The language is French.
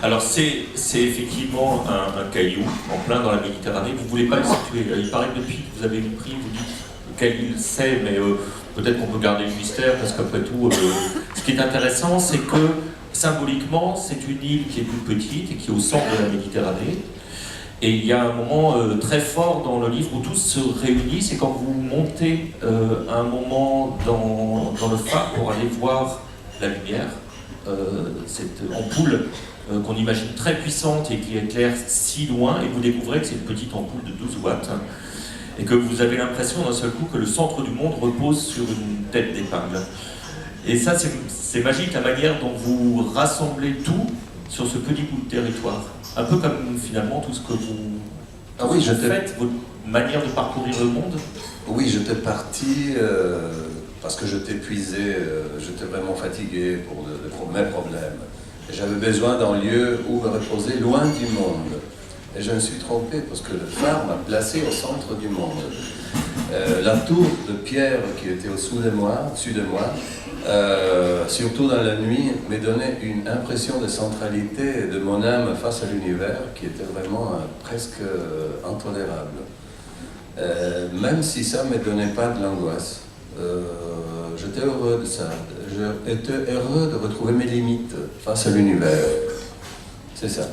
Alors c'est effectivement un caillou en plein dans la Méditerranée. Vous ne voulez pas le situer. Il paraît que depuis que vous avez pris, vous dites quelle île c'est, mais peut-être qu'on peut garder le mystère parce qu'après tout, ce qui est intéressant, c'est que symboliquement, c'est une île qui est toute petite et qui est au centre de la Méditerranée. Et il y a un moment très fort dans le livre où tous se réunissent, c'est quand vous montez un moment dans le phare pour aller voir la lumière, cette ampoule qu'on imagine très puissante et qui éclaire si loin, et vous découvrez que c'est une petite ampoule de 12 watts, et que vous avez l'impression d'un seul coup que le centre du monde repose sur une tête d'épingle. Et ça, c'est magique, la manière dont vous rassemblez tout sur ce petit bout de territoire. Un peu comme finalement tout ce que vous, faites, votre manière de parcourir le monde. Oui, j'étais parti parce que je t'épuisais, j'étais vraiment fatigué pour mes problèmes. Et j'avais besoin d'un lieu où me reposer loin du monde. Et je me suis trompé parce que le phare m'a placé au centre du monde. La tour de pierre qui était au-dessus de moi, surtout dans la nuit, me donnait une impression de centralité de mon âme face à l'univers qui était vraiment presque intolérable. Même si ça ne me donnait pas de l'angoisse. J'étais heureux de ça. J'étais heureux de retrouver mes limites face à l'univers. C'est ça.